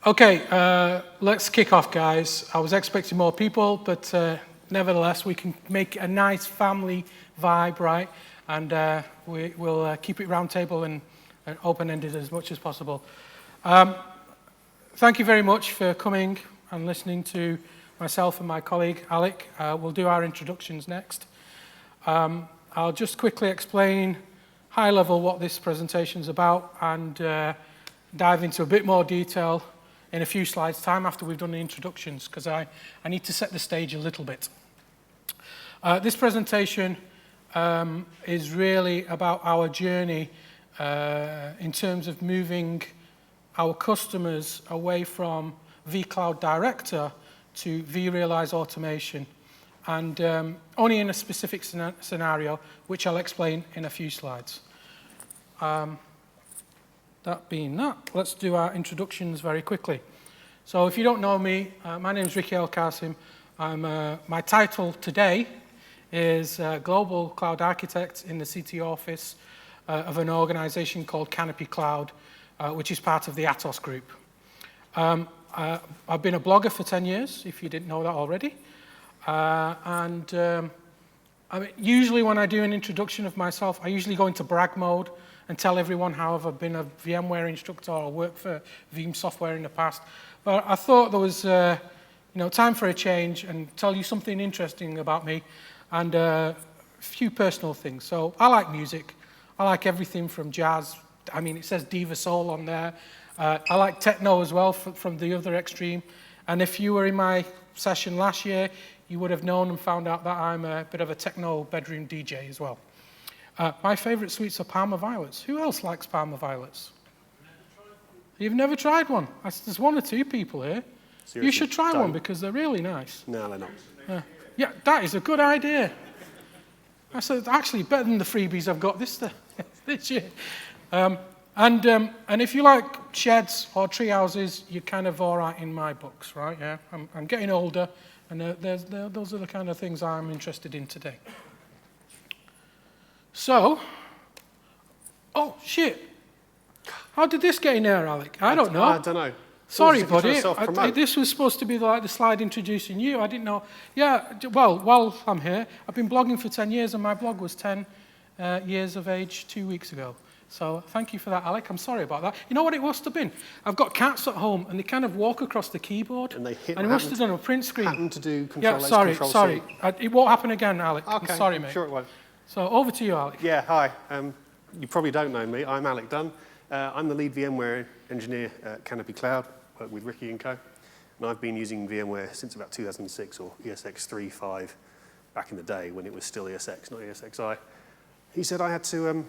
Okay, let's kick off, guys. I was expecting more people, but nevertheless, we can make a nice family vibe, right? And we'll keep it roundtable and open-ended as much as possible. Thank you very much for coming and listening to myself and my colleague, Alec. We'll do our introductions next. I'll just quickly explain high level what this presentation is about and dive into a bit more detail in a few slides' time after we've done the introductions, because I need to set the stage a little bit. This presentation is really about our journey in terms of moving our customers away from vCloud Director to vRealize automation, and only in a specific scenario, which I'll explain in a few slides. That being that, let's do our introductions very quickly. So if you don't know me, my name is El-Qasem. My title today is Global Cloud Architect in the CTO office of an organization called Canopy Cloud, which is part of the Atos group. I've been a blogger for 10 years, if you didn't know that already. I mean, usually when I do an introduction of myself, I usually go into brag mode and tell everyone how I've been a VMware instructor or worked for Veeam software in the past. But I thought there was time for a change and tell you something interesting about me and a few personal things. So I like music. I like everything from jazz. I mean, it says Diva Soul on there. I like techno as well from the other extreme. And if you were in my session last year, you would have known and found out that I'm a bit of a techno bedroom DJ as well. My favorite sweets are Parma Violets. Who else likes Parma Violets? You've never tried one? There's one or two people here. Seriously, you should try one because they're really nice. No, they're not. Yeah, that is a good idea. That's actually better than the freebies I've got this year. And if you like sheds or tree houses, you're kind of all right in my books, right? Yeah, I'm getting older, and those are the kind of things I'm interested in today. So, oh shit! How did this get in there, Alec? I don't know. I don't know. Sorry, buddy. This was supposed to be like the slide introducing you. I didn't know. Yeah, well, while I'm here, I've been blogging for 10 years, and my blog was 10 years of age 2 weeks ago. So thank you for that, Alec. I'm sorry about that. You know what it must have been? I've got cats at home, and they kind of walk across the keyboard. And they hit. And it must have done a print screen. Happened to do Control Yeah, sorry, Control sorry. It won't happen again, Alec. Okay, I'm sorry, mate. Sure it won't. So over to you, Alec. Yeah, hi. You probably don't know me. I'm Alec Dunn. I'm the lead VMware engineer at Canopy Cloud. Work with Ricky and co. And I've been using VMware since about 2006 or ESX 3.5 back in the day when it was still ESX, not ESXi. He said I had to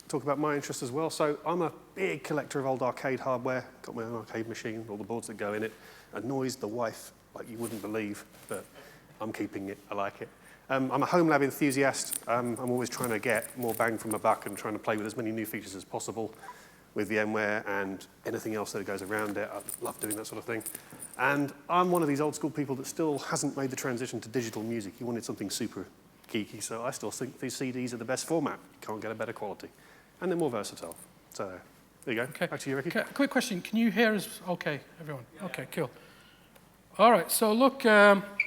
talk about my interests as well. So I'm a big collector of old arcade hardware. Got my own arcade machine, all the boards that go in it. Annoys the wife like you wouldn't believe, but I'm keeping it. I like it. I'm a home lab enthusiast. I'm always trying to get more bang from a buck and trying to play with as many new features as possible with VMware and anything else that goes around it. I love doing that sort of thing. And I'm one of these old school people that still hasn't made the transition to digital music. He wanted something super geeky, so I still think these CDs are the best format. You can't get a better quality. And they're more versatile. So there you go. Okay. Back to you, Ricky. Okay. Quick question. Can you hear us okay, everyone? Yeah. Okay, cool. All right, so look, you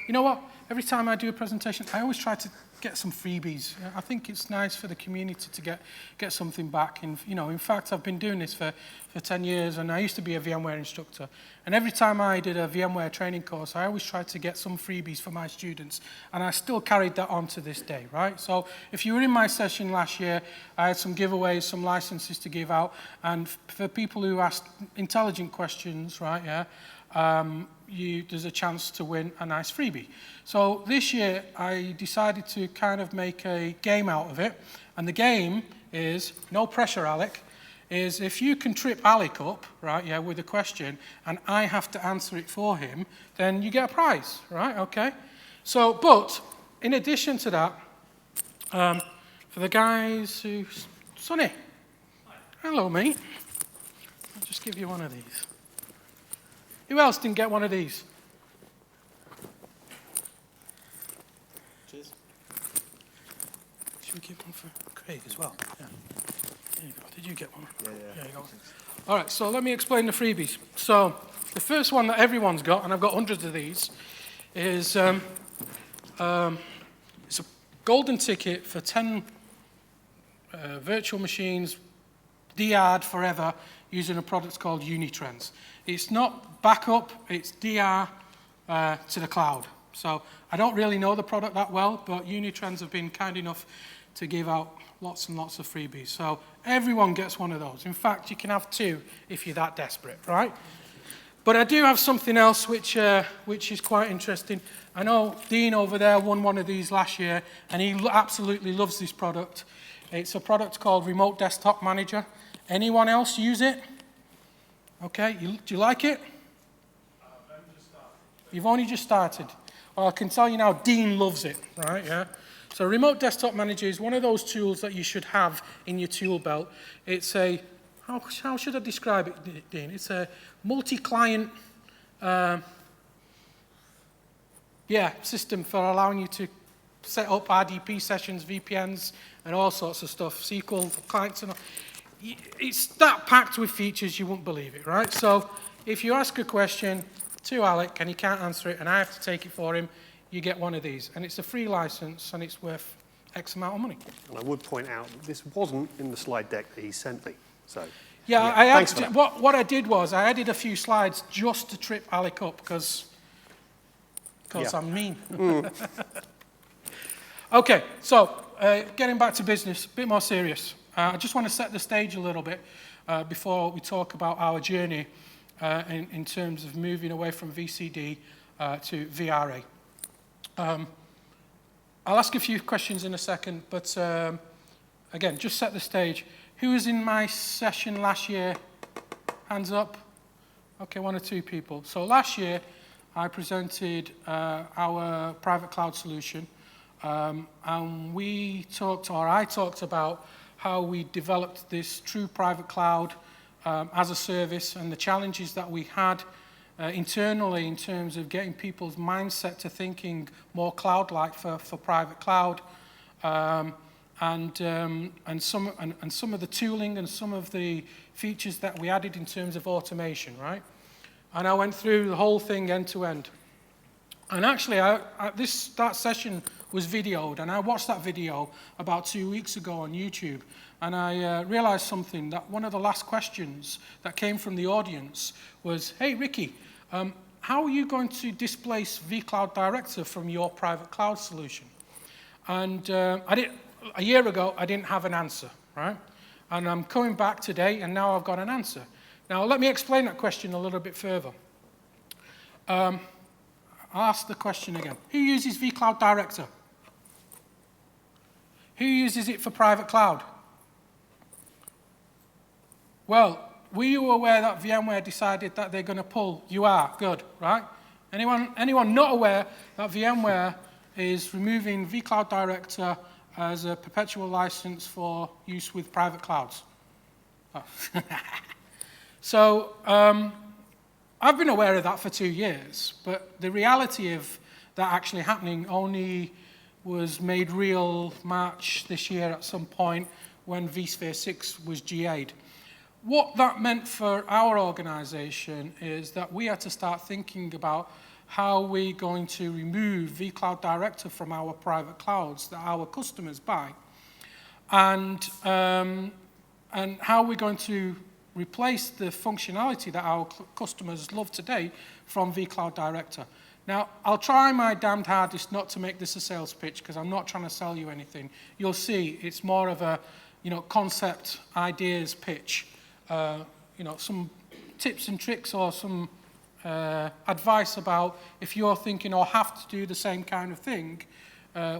know what? Every time I do a presentation, I always try to get some freebies. I think it's nice for the community to get something back. And in fact, I've been doing this for 10 years, and I used to be a VMware instructor. And every time I did a VMware training course, I always tried to get some freebies for my students, and I still carried that on to this day, right? So if you were in my session last year, I had some giveaways, some licenses to give out, and for people who asked intelligent questions, right? Yeah. There's a chance to win a nice freebie. So this year, I decided to kind of make a game out of it. And the game is, no pressure, Alec, is if you can trip Alec up, right, yeah, with a question, and I have to answer it for him, then you get a prize, right, okay? So, but, in addition to that, for the guys who... Sonny. Hello, mate. I'll just give you one of these. Who else didn't get one of these? Cheers. Should we give one for Craig as well? Yeah. There you go. Did you get one? Yeah. There you go. All right, so let me explain the freebies. So The first one that everyone's got, and I've got hundreds of these, is it's a golden ticket for 10 virtual machines, DR'd forever, using a product called Unitrends. It's not backup, it's DR to the cloud. So I don't really know the product that well, but Unitrends have been kind enough to give out lots and lots of freebies. So everyone gets one of those. In fact, you can have 2 if you're that desperate, right? But I do have something else which is quite interesting. I know Dean over there won one of these last year, and he absolutely loves this product. It's a product called Remote Desktop Manager. Anyone else use it? Okay, do you like it? I've only just started. You've only just started. Well, I can tell you now, Dean loves it, right? Yeah. So Remote Desktop Manager is one of those tools that you should have in your tool belt. It's a, how should I describe it, Dean? It's a multi-client system for allowing you to set up RDP sessions, VPNs, and all sorts of stuff, SQL clients and all. It's that packed with features, you won't believe it, right? So if you ask a question to Alec and he can't answer it and I have to take it for him, you get one of these. And it's a free license and it's worth X amount of money. And I would point out this wasn't in the slide deck that he sent me. So yeah, thanks for that. What I did was I added a few slides just to trip Alec up because I'm mean. Okay, so getting back to business, a bit more serious. I just want to set the stage a little bit before we talk about our journey in terms of moving away from vCD to VRA. I'll ask a few questions in a second, but again, just set the stage. Who was in my session last year? Hands up. Okay, 1 or 2 people. So last year, I presented our private cloud solution, and I talked about how we developed this true private cloud as a service and the challenges that we had internally in terms of getting people's mindset to thinking more cloud-like for private cloud, and some of the tooling and some of the features that we added in terms of automation, right? And I went through the whole thing end to end. And actually, that session was videoed, and I watched that video about 2 weeks ago on YouTube, and I realized something, that one of the last questions that came from the audience was, hey, Ricky, how are you going to displace vCloud Director from your private cloud solution? And a year ago, I didn't have an answer, right? And I'm coming back today, and now I've got an answer. Now, let me explain that question a little bit further. I'll ask the question again. Who uses vCloud Director? Who uses it for private cloud? Well, were you aware that VMware decided that they're going to pull? You are, good, right? Anyone not aware that VMware is removing vCloud Director as a perpetual license for use with private clouds? Oh. So, I've been aware of that for 2 years, but the reality of that actually happening only was made real March this year at some point when vSphere 6 was GA'd. What that meant for our organization is that we had to start thinking about how we're going to remove vCloud Director from our private clouds that our customers buy, and how we're going to replace the functionality that our customers love today from vCloud Director. Now, I'll try my damned hardest not to make this a sales pitch because I'm not trying to sell you anything. You'll see it's more of a concept ideas pitch. Some tips and tricks or some advice about if you're thinking or have to do the same kind of thing,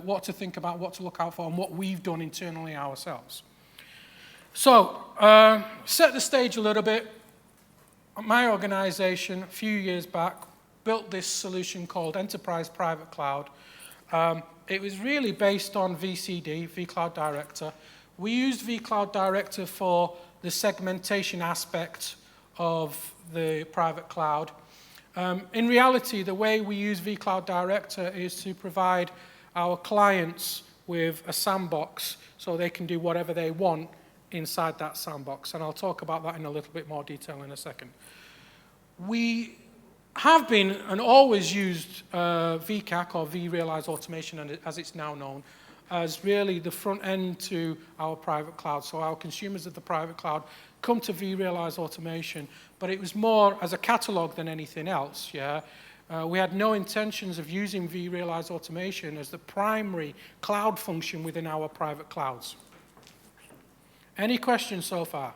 what to think about, what to look out for, and what we've done internally ourselves. So, set the stage a little bit. My organization, a few years back, built this solution called Enterprise Private Cloud. It was really based on vCD, vCloud Director. We used vCloud Director for the segmentation aspect of the private cloud. In reality, the way we use vCloud Director is to provide our clients with a sandbox so they can do whatever they want inside that sandbox, and I'll talk about that in a little bit more detail in a second. We have been and always used vCAC, or vRealize Automation, as it's now known, as really the front end to our private cloud. So our consumers of the private cloud come to vRealize Automation, but it was more as a catalog than anything else, yeah? We had no intentions of using vRealize Automation as the primary cloud function within our private clouds. Any questions so far?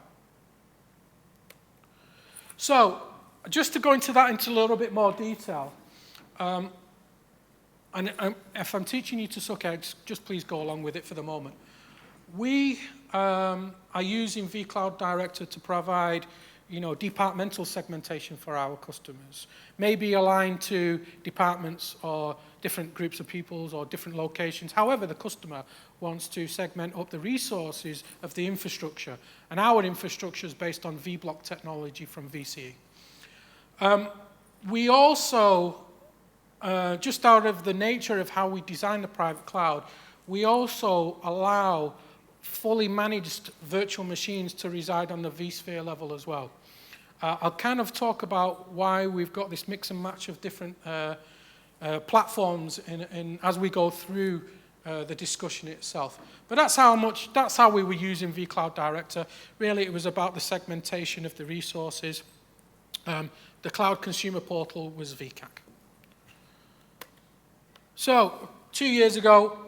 So, just to go into that into a little bit more detail, and if I'm teaching you to suck eggs, just please go along with it for the moment. We are using vCloud Director to provide, departmental segmentation for our customers. Maybe aligned to departments or different groups of peoples or different locations. However, the customer wants to segment up the resources of the infrastructure. And our infrastructure is based on vBlock technology from VCE. We also, just out of the nature of how we design the private cloud, we also allow fully managed virtual machines to reside on the vSphere level as well. I'll kind of talk about why we've got this mix and match of different platforms as we go through the discussion itself. But that's how we were using vCloud Director. Really, it was about the segmentation of the resources. The cloud consumer portal was vCAC. So 2 years ago,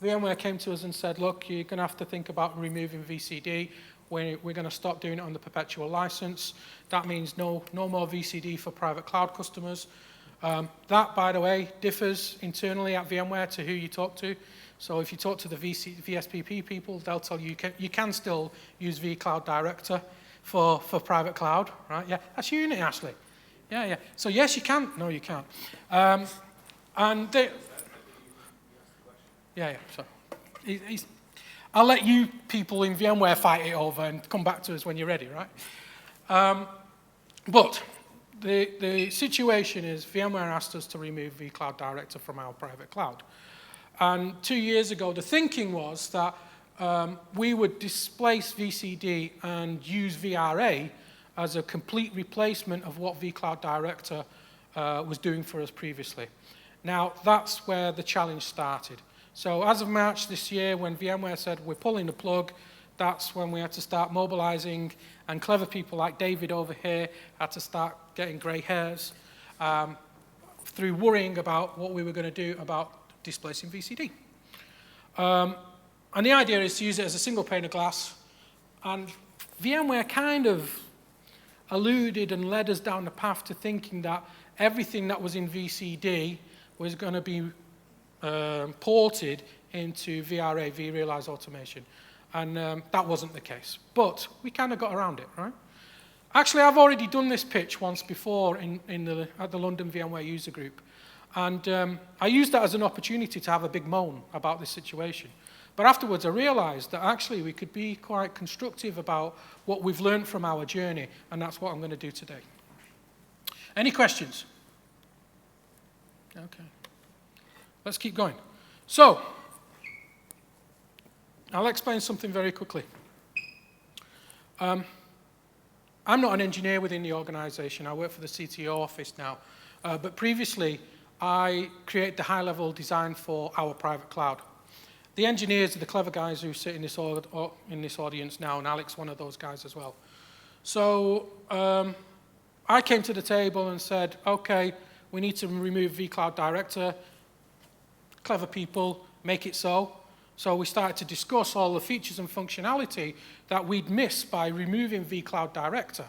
VMware came to us and said, look, you're going to have to think about removing vCD. We're going to stop doing it on the perpetual license. That means no more vCD for private cloud customers. That, by the way, differs internally at VMware to who you talk to. So if you talk to the VSPP people, they'll tell you you can still use vCloud Director for private cloud, right? Yeah, that's you, isn't it, Ashley? Yeah. So yes, you can. No, you can't. And they, yeah. So I'll let you people in VMware fight it over and come back to us when you're ready, right? But the situation is VMware asked us to remove vCloud Director from our private cloud. And 2 years ago, the thinking was that we would displace VCD and use VRA as a complete replacement of what vCloud Director was doing for us previously. Now, that's where the challenge started. So as of March this year, when VMware said we're pulling the plug, that's when we had to start mobilizing, and clever people like David over here had to start getting gray hairs through worrying about what we were going to do about displacing VCD. And the idea is to use it as a single pane of glass, and VMware kind of alluded and led us down the path to thinking that everything that was in VCD was going to be ported into VRA, vRealize Automation. And that wasn't the case. But we kind of got around it, right? Actually, I've already done this pitch once before at the London VMware user group. And I used that as an opportunity to have a big moan about this situation. But afterwards, I realized that actually we could be quite constructive about what we've learned from our journey, and that's what I'm going to do today. Any questions? Okay. Let's keep going. So, I'll explain something very quickly. I'm not an engineer within the organization. I work for the CTO office now. But previously, I created the high-level design for our private cloud. The engineers are the clever guys who sit in this audience now, and Alec's one of those guys as well. So I came to the table and said, okay, we need to remove vCloud Director. Clever people, make it so. So we started to discuss all the features and functionality that we'd miss by removing vCloud Director.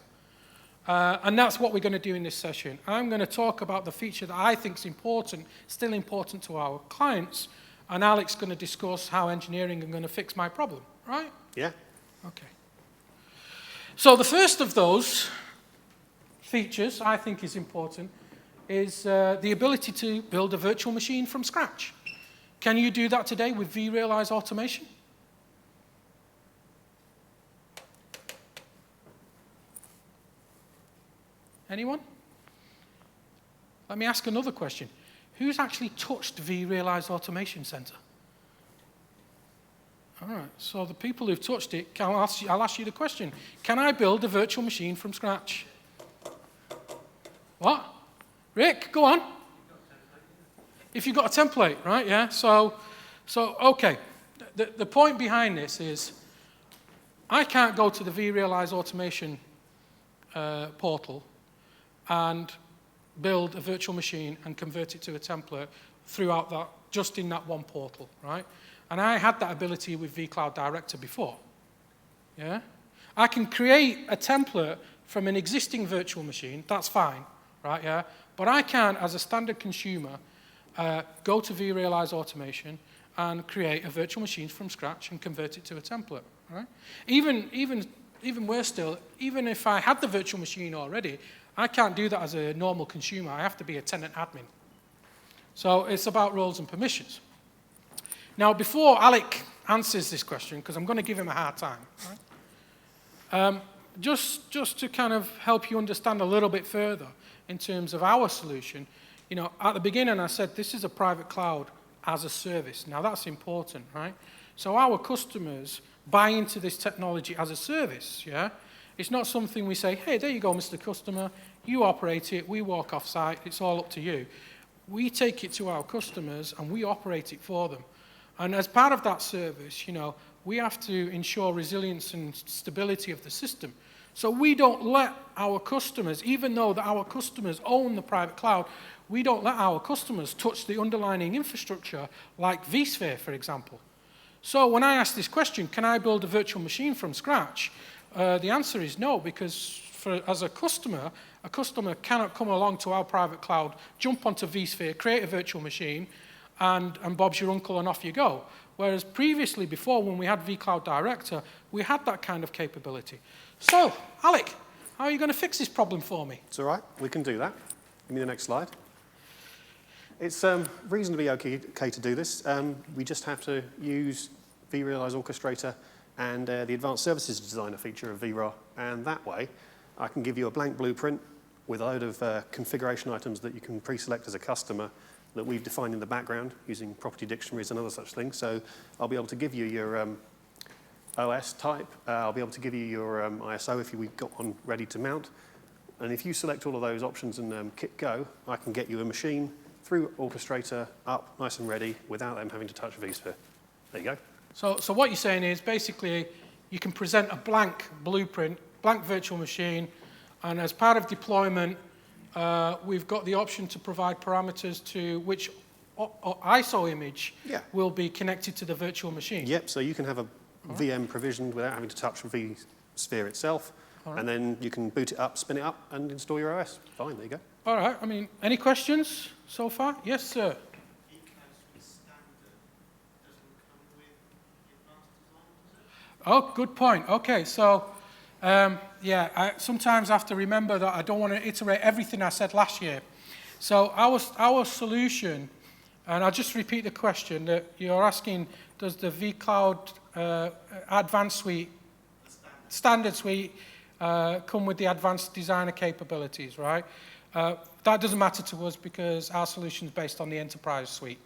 And that's what we're going to do in this session. I'm going to talk about the feature that I think is important, still important to our clients, and Alec's going to discuss how engineering are going to fix my problem, right? Yeah. Okay. So the first of those features I think is important is the ability to build a virtual machine from scratch. Can you do that today with vRealize Automation? Anyone? Let me ask another question. Who's actually touched vRealize Automation Center? All right, so the people who've touched it, I'll ask you the question. Can I build a virtual machine from scratch? What? Rick, go on. If you've got a template, right? Yeah. So okay. The point behind this is I can't go to the vRealize automation portal and build a virtual machine and convert it to a template throughout that, just in that one portal, right? And I had that ability with vCloud Director before. Yeah? I can create a template from an existing virtual machine, that's fine, right? Yeah? But I can, as a standard consumer, go to vRealize automation and create a virtual machine from scratch and convert it to a template, right? Even worse still, even if I had the virtual machine already, I can't do that as a normal consumer. I have to be a tenant admin. So it's about roles and permissions. Now, before Alec answers this question, because I'm going to give him a hard time, right? Just to kind of help you understand a little bit further in terms of our solution, you know, at the beginning I said this is a private cloud as a service. Now that's important, right? So our customers buy into this technology as a service, yeah? It's not something we say, hey, there you go, Mr. Customer, you operate it, we walk off site, it's all up to you. We take it to our customers and we operate it for them. And as part of that service, you know, we have to ensure resilience and stability of the system. So we don't let our customers, even though that our customers own the private cloud, we don't let our customers touch the underlying infrastructure like vSphere, for example. So when I ask this question, can I build a virtual machine from scratch? The answer is no, because as a customer cannot come along to our private cloud, jump onto vSphere, create a virtual machine, and Bob's your uncle and off you go. Whereas previously, before, when we had vCloud Director, we had that kind of capability. So, Alec, how are you going to fix this problem for me? It's all right. We can do that. Give me the next slide. It's reasonably okay to do this. We just have to use vRealize Orchestrator and the Advanced Services Designer feature of vRA. And that way, I can give you a blank blueprint with a load of configuration items that you can pre-select as a customer that we've defined in the background using property dictionaries and other such things. So I'll be able to give you your OS type. I'll be able to give you your ISO if we've got one ready to mount. And if you select all of those options and hit go, I can get you a machine through Orchestrator up nice and ready without them having to touch vSphere. There you go. So what you're saying is basically you can present a blank blueprint, blank virtual machine, and as part of deployment, we've got the option to provide parameters to which ISO image will be connected to the virtual machine. Yep, so you can have a VM provisioned without having to touch vSphere itself, and then you can boot it up, spin it up, and install your OS. Fine, there you go. All right, I mean, any questions so far? Yes, sir. Oh, good point. Okay, so yeah, I sometimes have to remember that I don't want to iterate everything I said last year. So our solution, and I'll just repeat the question that you're asking, does the vCloud Advanced Suite, Standard Suite, come with the Advanced Designer capabilities, right? That doesn't matter to us because our solution is based on the Enterprise Suite.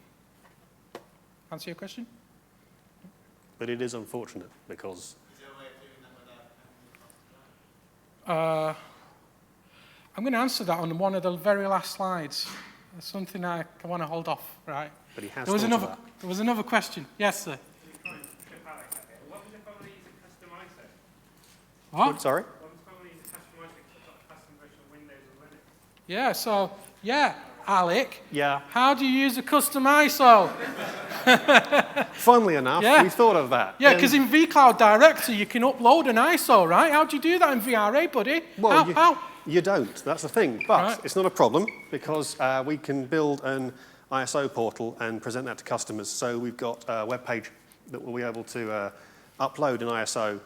Answer your question? But it is unfortunate because... Is there a way of doing that without I'm going to answer that on one of the very last slides. It's something I want to hold off, right? But he has There was another question. Yes, sir. What was if I want to use a custom ISO? What? Sorry? What if I want to use a custom ISO to custom version of Windows or Linux? Yeah, so, yeah, Alec. Yeah. How do you use a custom ISO? Funnily enough, we thought of that. Yeah, because in vCloud Director, you can upload an ISO, right? How do you do that in VRA, buddy? Well, how? You don't. That's the thing. But it's not a problem because we can build an ISO portal and present that to customers. So we've got a web page that will be able to upload an ISO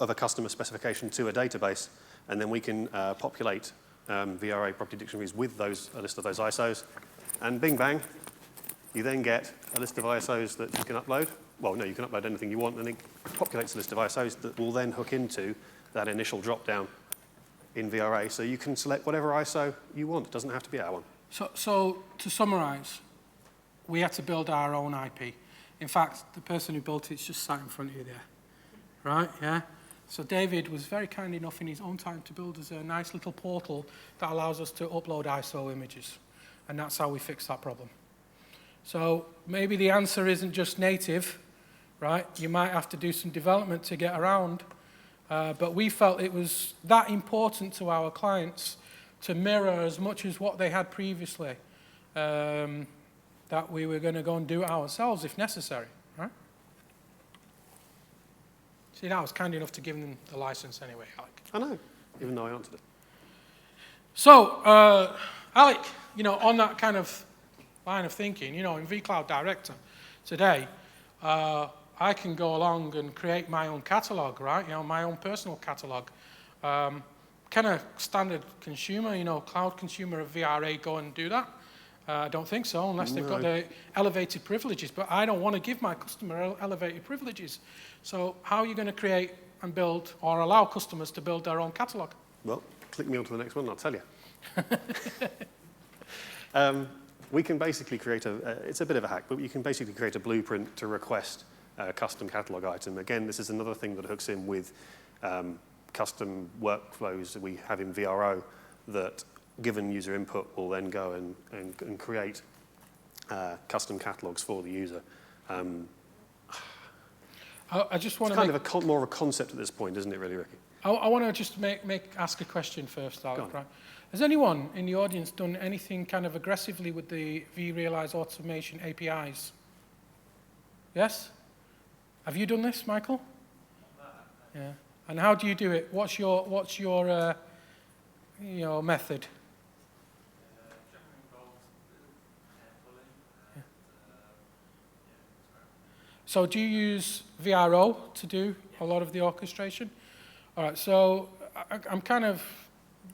of a customer specification to a database, and then we can populate VRA property dictionaries with a list of those ISOs. And bing bang, you then get a list of ISOs that you can upload. Well, no, you can upload anything you want, and it populates a list of ISOs that will then hook into that initial drop-down in VRA. So you can select whatever ISO you want. It doesn't have to be our one. So to summarize, we had to build our own IP. In fact, the person who built it's just sat in front of you there, right? Yeah. So David was very kind enough in his own time to build us a nice little portal that allows us to upload ISO images. And that's how we fix that problem. So maybe the answer isn't just native, right? You might have to do some development to get around. But we felt it was that important to our clients to mirror as much as what they had previously, that we were going to go and do it ourselves if necessary, right? See, I was kind enough to give them the license anyway, Alec. I know, even though I answered it. So, Alec, on that kind of line of thinking, in vCloud Director today, I can go along and create my own catalog, right? My own personal catalog. Can a standard consumer, cloud consumer of VRA go and do that? I don't think so, unless they've got the elevated privileges. But I don't want to give my customer elevated privileges. So how are you going to create and build or allow customers to build their own catalog? Well, click me onto the next one and I'll tell you. We can basically create it's a bit of a hack, but you can basically create a blueprint to request a custom catalog item. Again, this is another thing that hooks in with custom workflows that we have in VRO that, given user input, will then go and create custom catalogs for the user. I just want it's to kind of more of a concept at this point, isn't it, really, Ricky? I want to just ask a question first, Alec, right? Has anyone in the audience done anything kind of aggressively with the vRealize automation APIs? Yes? Have you done this, Michael? Yeah. And how do you do it? What's your method? So do you use VRO to do a lot of the orchestration? All right, so I'm kind of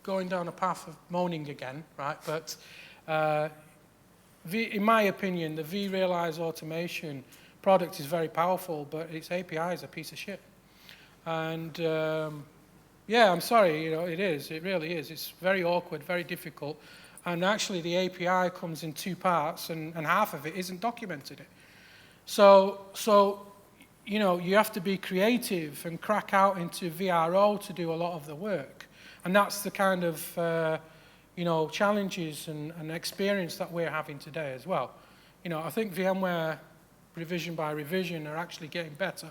going down a path of moaning again, right? But in my opinion, the vRealize automation product is very powerful, but its API is a piece of shit. And yeah, I'm sorry, it is. It really is. It's very awkward, very difficult. And actually, the API comes in two parts, and half of it isn't documented. So you have to be creative and crack out into VRO to do a lot of the work. And that's the kind of, challenges and experience that we're having today as well. I think VMware, revision by revision, are actually getting better,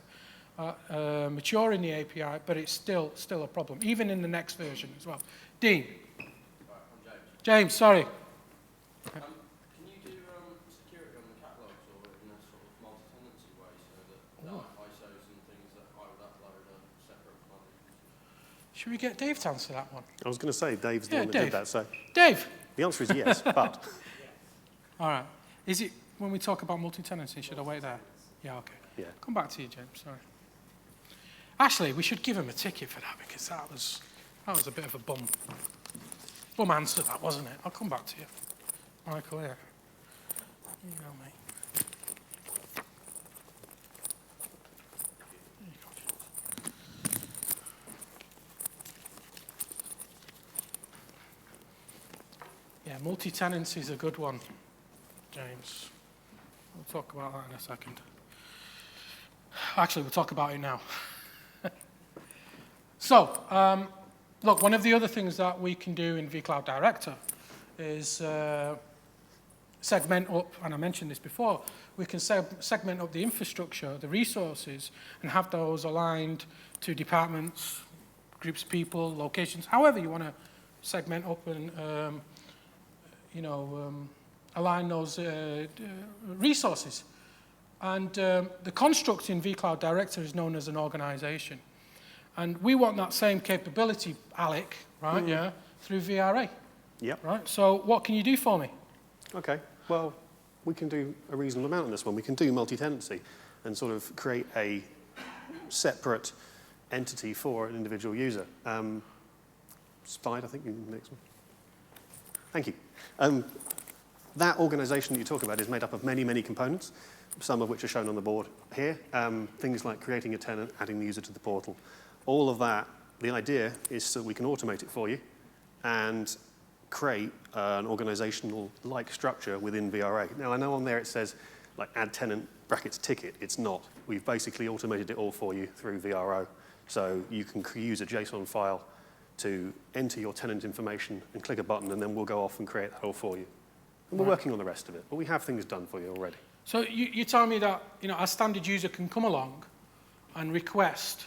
maturing the API, but it's still a problem, even in the next version as well. Dean. Right, I'm James. James, sorry. Can you do security on the catalogs or in a sort of multi-tenancy way so that ISOs and things that I would upload are separate plugins? Should we get Dave to answer that one? I was going to say, Dave's the one that did that, so... Dave! The answer is yes, but... All right. Is it when we talk about multi-tenancy, should I wait there? Yeah, okay. Yeah. Come back to you, James, sorry. Actually, we should give him a ticket for that, because that was a bit of a bum answer, that, wasn't it? I'll come back to you. Michael, here. You go, mate. There you go, James. Yeah, multi-tenancy is a good one, James. We'll talk about that in a second. Actually, we'll talk about it now. So, look, one of the other things that we can do in vCloud Director is segment up, and I mentioned this before, we can segment up the infrastructure, the resources, and have those aligned to departments, groups of people, locations, however you want to segment up and align those resources. And the construct in vCloud Director is known as an organization. And we want that same capability, Alec, right, yeah, through VRA. Yep. Right, so what can you do for me? Okay, well, we can do a reasonable amount on this one. We can do multi-tenancy and sort of create a separate entity for an individual user. Slide, I think, the next one. Thank you. That organization that you talk about is made up of many, many components, some of which are shown on the board here. Things like creating a tenant, adding the user to the portal. All of that, the idea is so we can automate it for you and create an organizational-like structure within VRA. Now, I know on there it says, like, add tenant brackets ticket. It's not. We've basically automated it all for you through VRO. So you can use a JSON file to enter your tenant information and click a button, and then we'll go off and create that all for you. And we're working on the rest of it, but we have things done for you already. So you tell me that a standard user can come along and request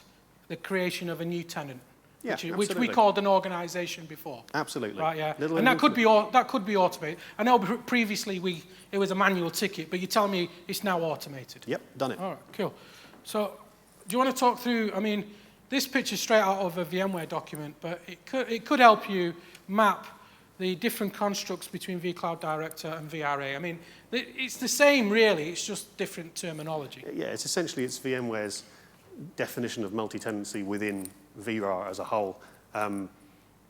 the creation of a new tenant, Yeah, which we called an organization before. Absolutely. Right, yeah. Little And that could be automated. I know previously it was a manual ticket, but you tell me it's now automated. Yep, done it. All right, cool. So do you want to talk through, I mean, this picture's straight out of a VMware document, but it could help you map the different constructs between vCloud Director and VRA. I mean, it's the same, really. It's just different terminology. Yeah, it's VMware's definition of multi-tenancy within VRAR as a whole.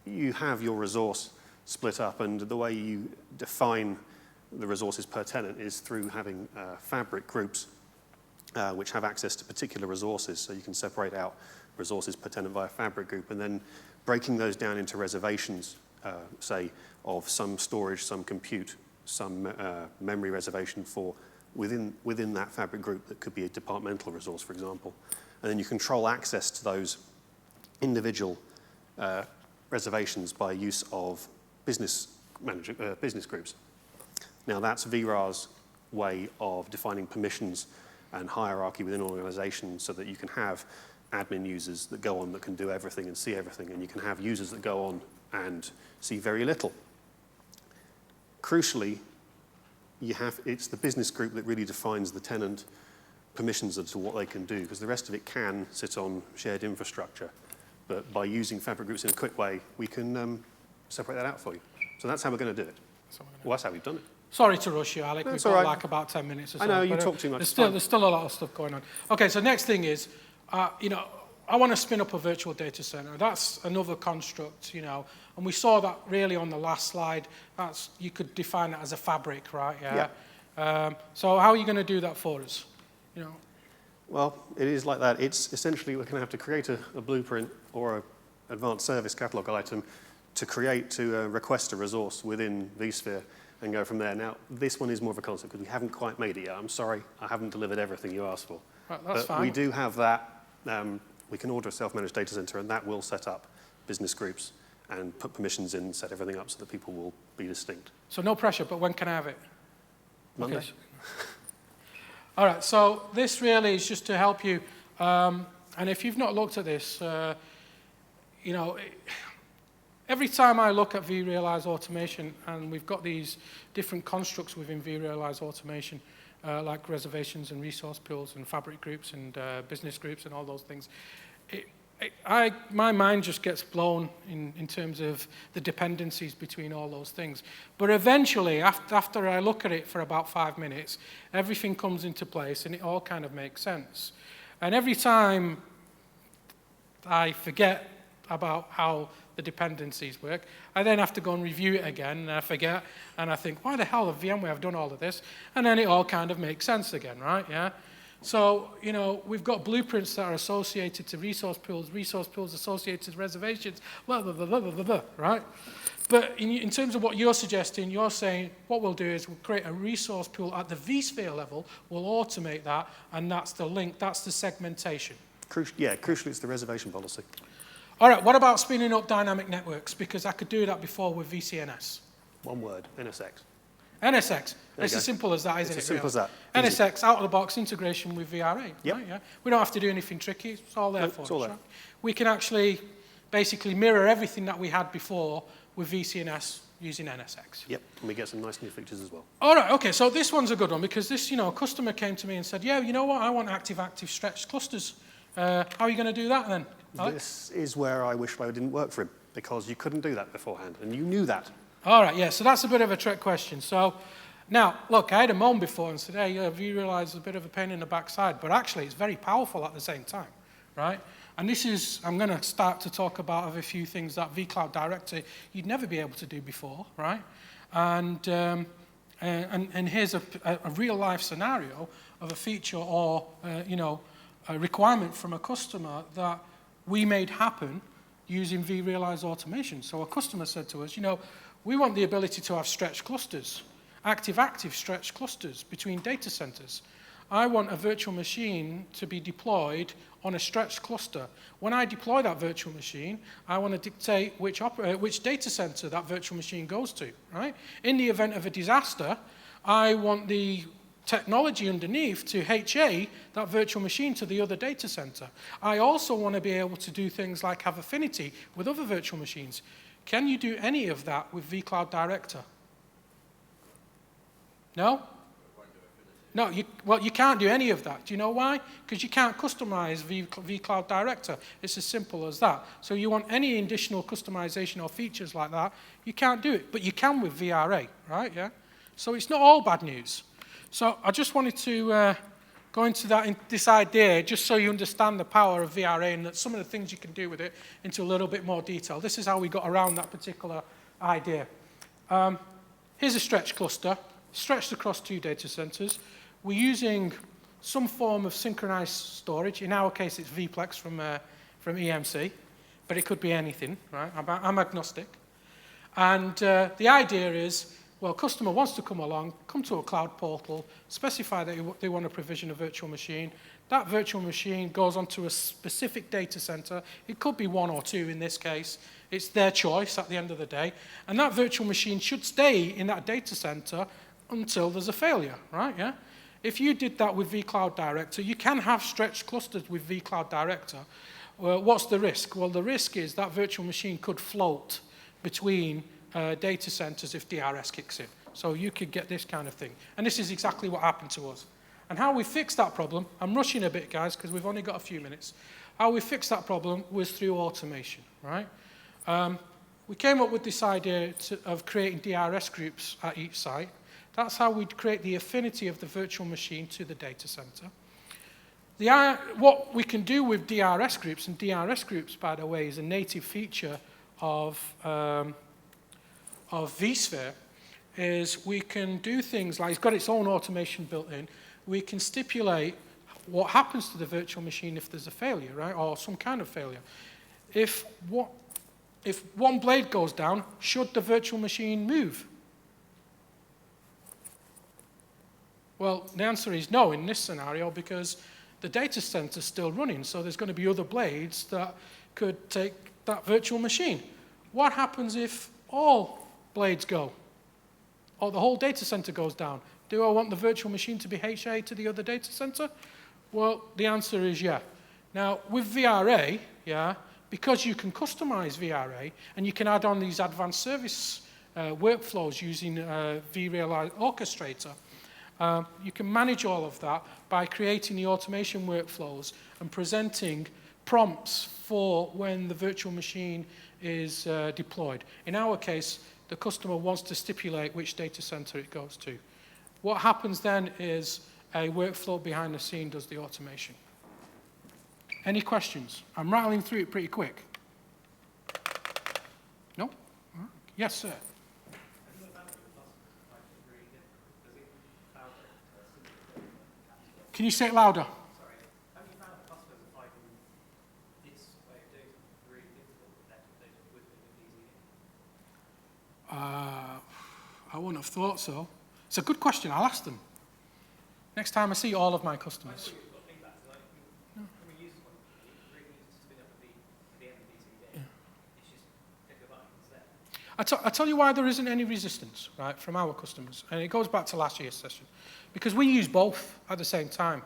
You have your resource split up, and the way you define the resources per tenant is through having fabric groups which have access to particular resources. So you can separate out resources per tenant via fabric group, and then breaking those down into reservations, say, of some storage, some compute, some memory reservation for within that fabric group that could be a departmental resource, for example. And then you control access to those individual reservations by use of business groups. Now, that's VRAR's way of defining permissions and hierarchy within an organization so that you can have admin users that go on that can do everything and see everything, and you can have users that go on and see very little. Crucially, it's the business group that really defines the tenant permissions as to what they can do, because the rest of it can sit on shared infrastructure. But by using fabric groups in a quick way, we can separate that out for you. So that's how we're going to do it. Well, that's how we've done it. Sorry to rush you, Alec. No, We've it's got all right. like about 10 minutes or so. I know, you but, talk too much. There's still a lot of stuff going on. Okay, so next thing is, I want to spin up a virtual data center. That's another construct, and we saw that really on the last slide. You could define that as a fabric, right? Yeah. So how are you going to do that for us? Well, it is like that. It's essentially we're going to have to create a blueprint or an advanced service catalog item to request a resource within vSphere and go from there. Now, this one is more of a concept because we haven't quite made it yet. I'm sorry, I haven't delivered everything you asked for. Right, that's fine. We do have that. We can order a self-managed data center, and that will set up business groups and put permissions in, set everything up so that people will be distinct. So no pressure, but when can I have it? Monday. Okay. All right, so this really is just to help you. And if you've not looked at this, every time I look at vRealize automation, and we've got these different constructs within vRealize automation, like reservations and resource pools and fabric groups and business groups and all those things, my mind just gets blown in terms of the dependencies between all those things. But eventually, after I look at it for about 5 minutes, everything comes into place and it all kind of makes sense. And every time I forget about how the dependencies work, I then have to go and review it again, and I forget, and I think, why the hell have VMware have done all of this? And then it all kind of makes sense again, right? Yeah. So, we've got blueprints that are associated to resource pools associated to reservations, blah, blah, blah, blah, blah, blah, right? But in terms of what you're suggesting, you're saying what we'll do is we'll create a resource pool at the vSphere level, we'll automate that, and that's the link, that's the segmentation. Crucially, it's the reservation policy. All right, what about spinning up dynamic networks? Because I could do that before with VCNS. One word, NSX. NSX. It's as simple as that, isn't it? It's as simple as that. NSX, out-of-the-box integration with VRA. Yep. Right, yeah? We don't have to do anything tricky. It's all there for us. It's all there. Right? We can actually basically mirror everything that we had before with VCNS using NSX. Yep, and we get some nice new features as well. All right, okay, so this one's a good one because this, a customer came to me and said, yeah, you know what, I want active-active stretched clusters. How are you going to do that then, Alex? This is where I wish I didn't work for him, because you couldn't do that beforehand, and you knew that. All right, yeah, so that's a bit of a trick question. So now, look, I had a moan vBefore and said, hey, vRealize is a bit of a pain in the backside, but actually it's very powerful at the same time, right? And this is, I'm going to start to talk about a few things that vCloud Director you'd never be able to do before, right? And here's a real-life scenario of a feature or, a requirement from a customer that we made happen using vRealize automation. So a customer said to us, we want the ability to have stretched clusters, active-active stretched clusters between data centers. I want a virtual machine to be deployed on a stretched cluster. When I deploy that virtual machine, I want to dictate which data center that virtual machine goes to, right? In the event of a disaster, I want the technology underneath to HA that virtual machine to the other data center. I also want to be able to do things like have affinity with other virtual machines. Can you do any of that with vCloud Director? No? No, you can't do any of that. Do you know why? Because you can't customize vCloud Director. It's as simple as that. So you want any additional customization or features like that, you can't do it. But you can with VRA, right? Yeah. So it's not all bad news. So I just wanted to go into this idea just so you understand the power of VRA and that some of the things you can do with it into a little bit more detail. This is how we got around that particular idea. Here's a stretch cluster, stretched across 2 data centers. We're using some form of synchronized storage. In our case, it's vPlex from EMC, but it could be anything, right? I'm agnostic. And the idea is, well, customer wants to come along, come to a cloud portal, specify that they want to provision a virtual machine. That virtual machine goes onto a specific data center. It could be 1 or 2 in this case. It's their choice at the end of the day. And that virtual machine should stay in that data center until there's a failure, right? Yeah. If you did that with vCloud Director, you can have stretched clusters with vCloud Director. Well, what's the risk? Well, the risk is that virtual machine could float between data centers if DRS kicks in. So you could get this kind of thing. And this is exactly what happened to us. And how we fixed that problem, I'm rushing a bit, guys, because we've only got a few minutes. How we fixed that problem was through automation, right? We came up with this idea of creating DRS groups at each site. That's how we'd create the affinity of the virtual machine to the data center. What we can do with DRS groups, and DRS groups, by the way, is a native feature of vSphere, is we can do things like, it's got its own automation built in. We can stipulate what happens to the virtual machine if there's a failure, right, or some kind of failure. If one blade goes down, should the virtual machine move? Well, the answer is no in this scenario because the data center is still running, so there's going to be other blades that could take that virtual machine. What happens if all blades go, or the whole data center goes down? Do I want the virtual machine to be HA to the other data center? Well, the answer is yeah. Now, with VRA, yeah, because you can customize VRA and you can add on these advanced service workflows using vRealize Orchestrator, you can manage all of that by creating the automation workflows and presenting prompts for when the virtual machine is deployed. In our case, the customer wants to stipulate which data center it goes to. What happens then is a workflow behind the scene does the automation. Any questions? I'm rattling through it pretty quick. No? Yes, sir. Can you say it louder? Sorry. Have you found that customers are finding this way of doing something really difficult with their data with VCD? I wouldn't have thought so. It's a good question. I'll ask them. Next time I see all of my customers. I tell you why there isn't any resistance, right, from our customers. And it goes back to last year's session. Because we use both at the same time.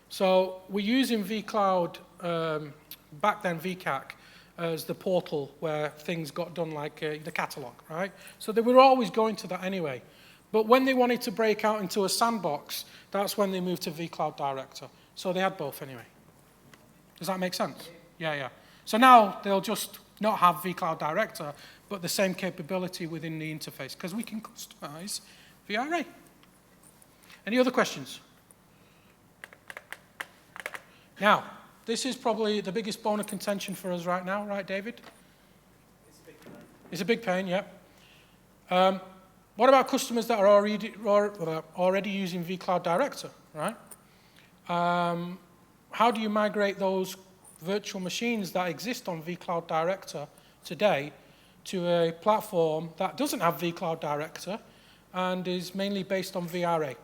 So we're using vCloud, back then VCAC, as the portal where things got done like the catalog, right? So they were always going to that anyway. But when they wanted to break out into a sandbox, that's when they moved to vCloud Director. So they had both anyway. Does that make sense? Yeah. So now they'll just not have vCloud Director, but the same capability within the interface, because we can customize VRA. Any other questions? Now, this is probably the biggest bone of contention for us right now, right, David? It's a big pain. It's a big pain, yeah. What about customers that are already using vCloud Director, right? How do you migrate those virtual machines that exist on vCloud Director today to a platform that doesn't have vCloud Director and is mainly based on VRA?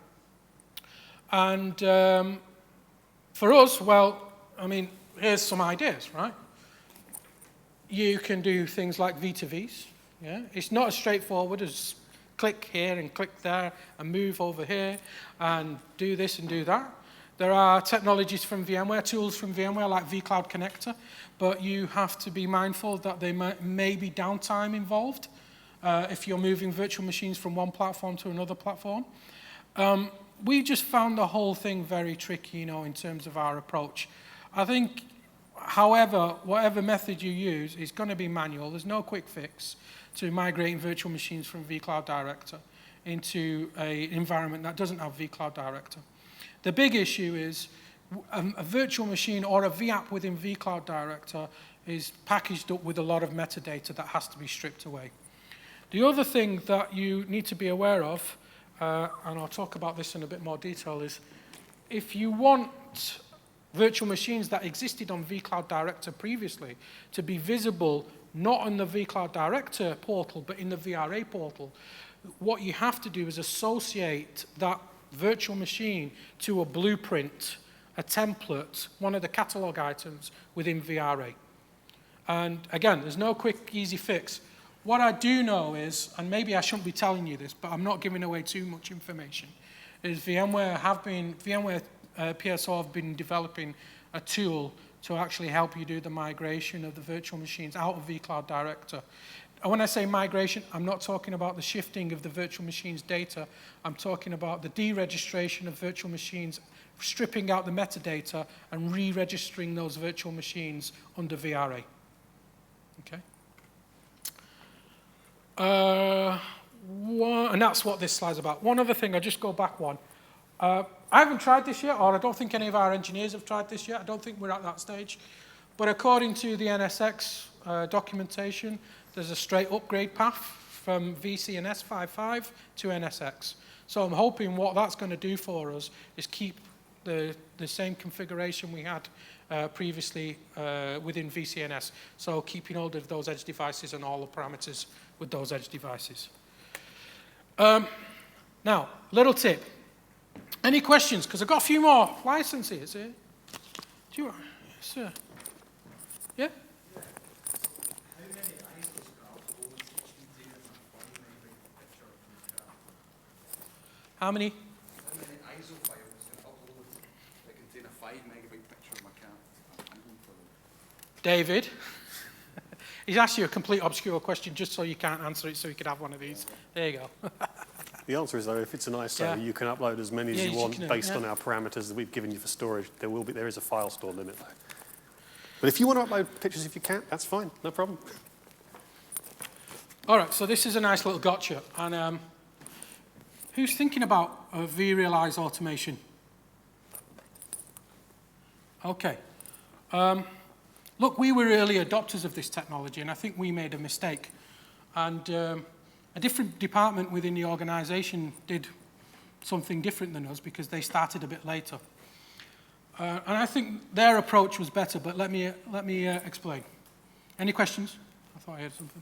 And for us, well, I mean, here's some ideas, right? You can do things like V2Vs. Yeah? It's not as straightforward as click here and click there and move over here and do this and do that. There are technologies from VMware, tools from VMware like vCloud Connector, but you have to be mindful that there may be downtime involved if you're moving virtual machines from one platform to another platform. We just found the whole thing very tricky, in terms of our approach. I think, however, whatever method you use is going to be manual. There's no quick fix to migrating virtual machines from vCloud Director into an environment that doesn't have vCloud Director. The big issue is a virtual machine or a vApp within vCloud Director is packaged up with a lot of metadata that has to be stripped away. The other thing that you need to be aware of, and I'll talk about this in a bit more detail, is if you want virtual machines that existed on vCloud Director previously to be visible not on the vCloud Director portal, but in the VRA portal, what you have to do is associate that virtual machine to a blueprint, a template, one of the catalog items within VRA. And again, there's no quick, easy fix. What I do know is, and maybe I shouldn't be telling you this, but I'm not giving away too much information, is VMware PSO have been developing a tool to actually help you do the migration of the virtual machines out of vCloud Director. And when I say migration, I'm not talking about the shifting of the virtual machines data. I'm talking about the deregistration of virtual machines, stripping out the metadata, and re-registering those virtual machines under VRA. Okay? And that's what this slide's about. One other thing, I'll just go back one. I haven't tried this yet, or I don't think any of our engineers have tried this yet. I don't think we're at that stage. But according to the NSX documentation, there's a straight upgrade path from vCNS 5.5 to NSX. So I'm hoping what that's going to do for us is keep the same configuration we had previously within vCNS. So keeping hold of those edge devices and all the parameters with those edge devices. Now, little tip. Any questions? Because I've got a few more licenses here. Do you, yes, sir? Yeah? How many? How many ISO files can upload that contain a 5 megabyte picture of my cat? David. He's asked you a complete obscure question just so you can't answer it, so you could have one of these. There you go. The answer is, though, if it's an ISO, you can upload as many as you want based on our parameters that we've given you for storage. There is a file store limit, though. But if you want to upload pictures if you can, that's fine, no problem. All right, so this is a nice little gotcha. And who's thinking about vRealize automation? Okay. Look, we were early adopters of this technology, and I think we made a mistake. And a different department within the organization did something different than us because they started a bit later. And I think their approach was better, but let me explain. Any questions? I thought I had something.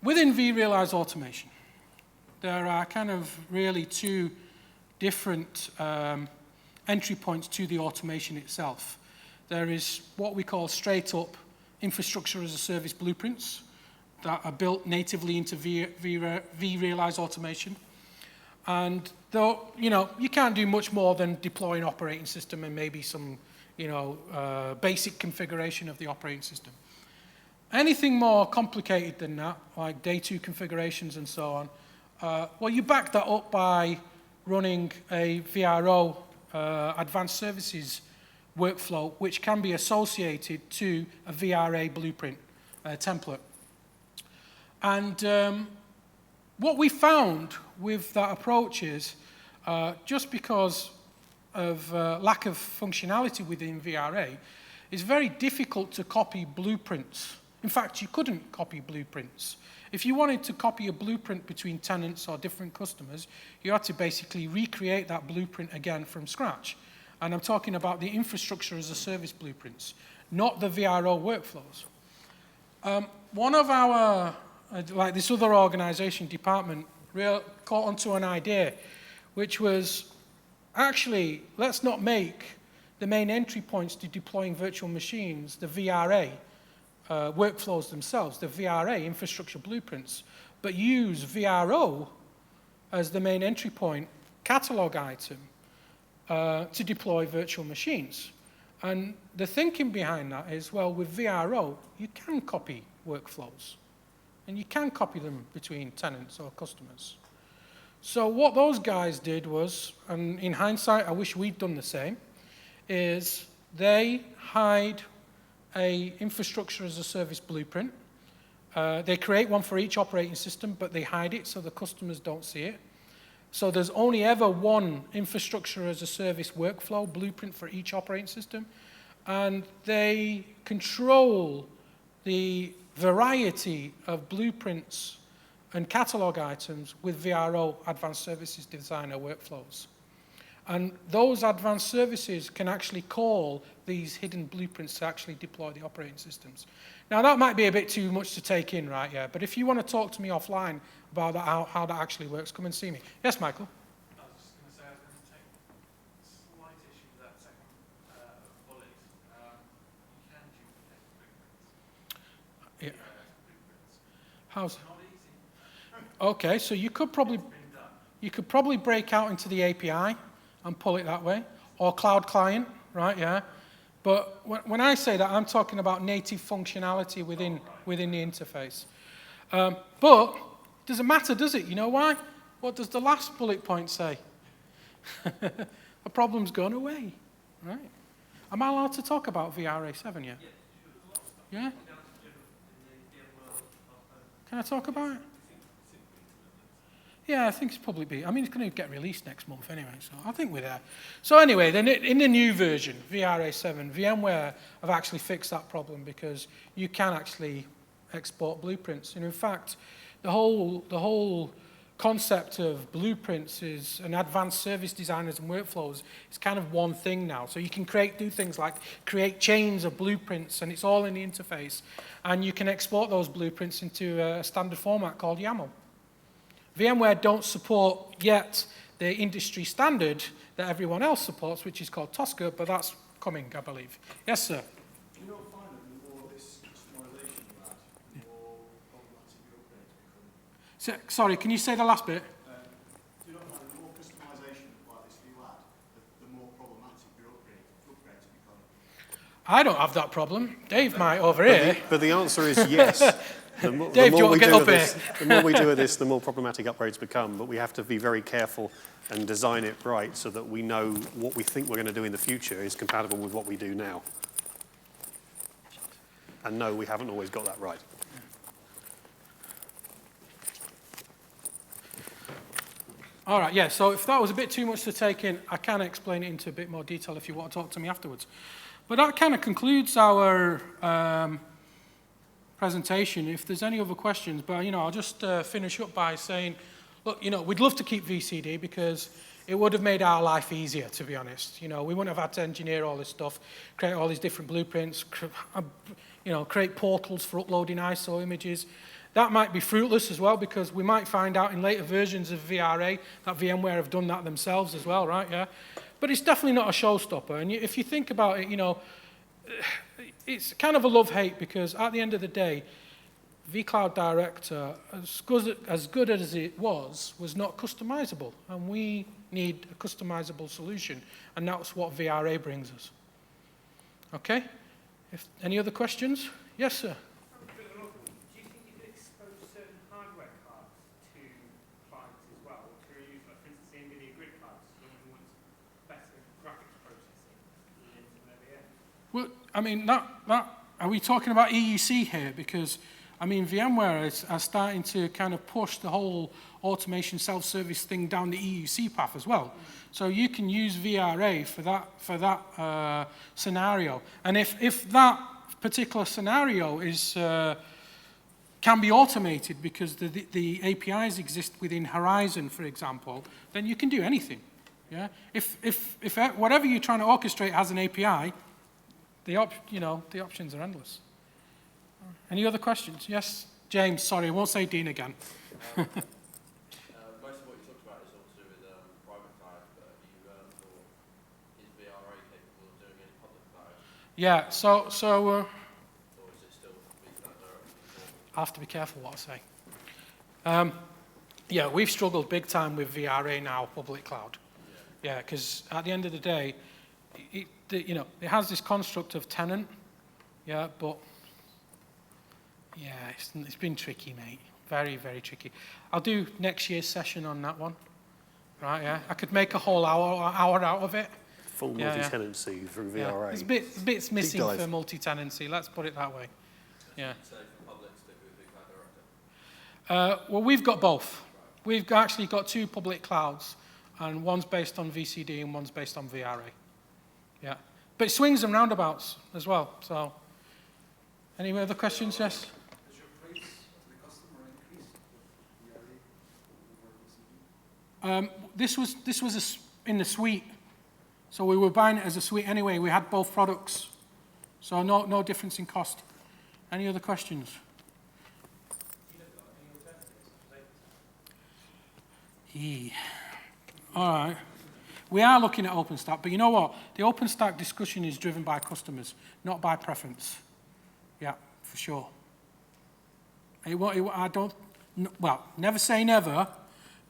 Within vRealize automation, there are kind of really two different entry points to the automation itself. There is what we call straight-up infrastructure as a service blueprints that are built natively into vRealize automation. And though, you can't do much more than deploy an operating system and maybe some, basic configuration of the operating system. Anything more complicated than that, like day 2 configurations and so on, well, you back that up by running a VRO, advanced services workflow, which can be associated to a VRA blueprint template. And what we found with that approach is just because of lack of functionality within VRA, it's very difficult to copy blueprints. In fact, you couldn't copy blueprints. If you wanted to copy a blueprint between tenants or different customers, you had to basically recreate that blueprint again from scratch. And I'm talking about the infrastructure as a service blueprints, not the VRO workflows. One of our, like this other organization department, caught onto an idea, which was actually, let's not make the main entry points to deploying virtual machines, the VRA workflows themselves, the VRA infrastructure blueprints, but use VRO as the main entry point catalog item to deploy virtual machines. And the thinking behind that is, well, with VRO, you can copy workflows, and you can copy them between tenants or customers. So what those guys did was, and in hindsight, I wish we'd done the same, is they hide a infrastructure as a service blueprint. They create one for each operating system, but they hide it so the customers don't see it. So there's only ever one infrastructure as a service workflow blueprint for each operating system. And they control the variety of blueprints and catalog items with VRO, Advanced Services Designer workflows. And those advanced services can actually call these hidden blueprints to actually deploy the operating systems. Now, that might be a bit too much to take in, right? Yeah. But if you want to talk to me offline about that, how that actually works, come and see me. Yes, Michael? I was just going to say, I was going to take a slight issue with that second bullet. You can duplicate blueprints. Yeah. Blueprints. How's? Not easy. Okay, so you could probably break out into the API and pull it that way, or cloud client, right? Yeah. But when I say that, I'm talking about native functionality within the interface. But doesn't matter, does it? You know why? What does the last bullet point say? The problem's gone away, right? Am I allowed to talk about VRA7 yet? Yeah? Can I talk about it? Yeah, I think it's probably be. I mean, it's going to get released next month anyway, so I think we're there. So anyway, then in the new version, VRA7, VMware have actually fixed that problem because you can actually export blueprints. And in fact, the whole concept of blueprints is an advanced service designers and workflows. It's kind of one thing now. So you can do things like create chains of blueprints, and it's all in the interface. And you can export those blueprints into a standard format called YAML. VMware don't support yet the industry standard that everyone else supports, which is called Tosca, but that's coming, I believe. Yes, sir? Do you not find that the more of this customization you add, the more problematic your upgrades become? Sorry, can you say the last bit? Do you not find that the more customization like this you add, the more problematic your upgrades become? I don't have that problem. Dave might over here. But the answer is yes. The more we do of this, the more problematic upgrades become, but we have to be very careful and design it right so that we know what we think we're going to do in the future is compatible with what we do now. And no, we haven't always got that right. All right, yeah, so if that was a bit too much to take in, I can explain it into a bit more detail if you want to talk to me afterwards. But that kind of concludes our presentation. If there's any other questions, but I'll just finish up by saying, look, we'd love to keep vCD because it would have made our life easier, to be honest. We wouldn't have had to engineer all this stuff, create all these different blueprints, create portals for uploading ISO images. That might be fruitless as well because we might find out in later versions of VRA that VMware have done that themselves as well, right? Yeah. But it's definitely not a showstopper. And if you think about it, it's kind of a love-hate because at the end of the day, vCloud Director, as good as it was not customizable. And we need a customizable solution. And that's what VRA brings us. Okay? Any other questions? Yes, sir. Do you think you could expose certain hardware cards to clients as well? To use, for instance, the NVIDIA grid cards, someone who wants better graphics processing into their VM? Well, I mean, are we talking about EUC here? Because, I mean, VMware is starting to kind of push the whole automation self-service thing down the EUC path as well. So you can use VRA for that scenario. And if that particular scenario can be automated because the APIs exist within Horizon, for example, then you can do anything. Yeah. If whatever you're trying to orchestrate has an API, the options are endless. Any other questions? Yes, James. Sorry, I won't say Dean again. Most of what you talked about is obviously with private cloud, but have you thought Yeah, so Or is it still be that direction? I have to be careful what I say. Yeah, we've struggled big time with VRA now, public cloud. Yeah, because at the end of the day, it has this construct of tenant. Yeah, but yeah, it's been tricky, mate. Very, very tricky. I'll do next year's session on that one. Right, yeah. I could make a whole hour out of it. Full multi-tenancy through Yeah. VRA. There's bits missing dive. for multi-tenancy, let's put it that way. Yeah. So for public, stick with vCloud director? Well, we've got both. We've actually got 2 public clouds, and one's based on vCD and one's based on VRA. Yeah. But it swings and roundabouts as well, so. Any other questions? Yes? Does your price to the customer increase with VRA over VCD? This was in the suite, so we were buying it as a suite anyway. We had both products, so no difference in cost. Any other questions? All right. We are looking at OpenStack, but you know what? The OpenStack discussion is driven by customers, not by preference. Yeah, for sure. I don't, well, never say never,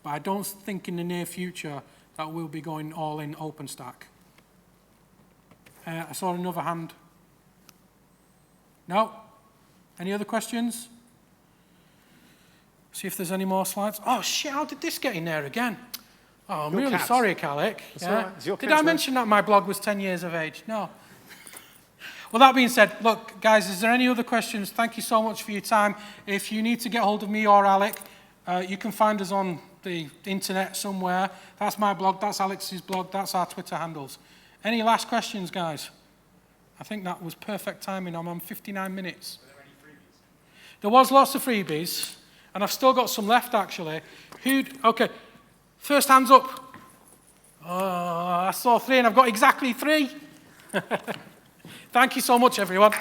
but I don't think in the near future that we'll be going all in OpenStack. I saw another hand. No? Any other questions? See if there's any more slides. Oh shit, how did this get in there again? Oh, I'm Your really cat. sorry, Alec. That's all right. It's your Did cat's I mention that my blog was 10 years of age? No. Well, that being said, look, guys, is there any other questions? Thank you so much for your time. If you need to get hold of me or Alec, you can find us on the internet somewhere. That's my blog, that's Alex's blog, that's our Twitter handles. Any last questions, guys? I think that was perfect timing. I'm on 59 minutes. Were there any freebies? There was lots of freebies, and I've still got some left, actually. Okay, first hands up. Oh, I saw 3, and I've got exactly 3. Thank you so much, everyone.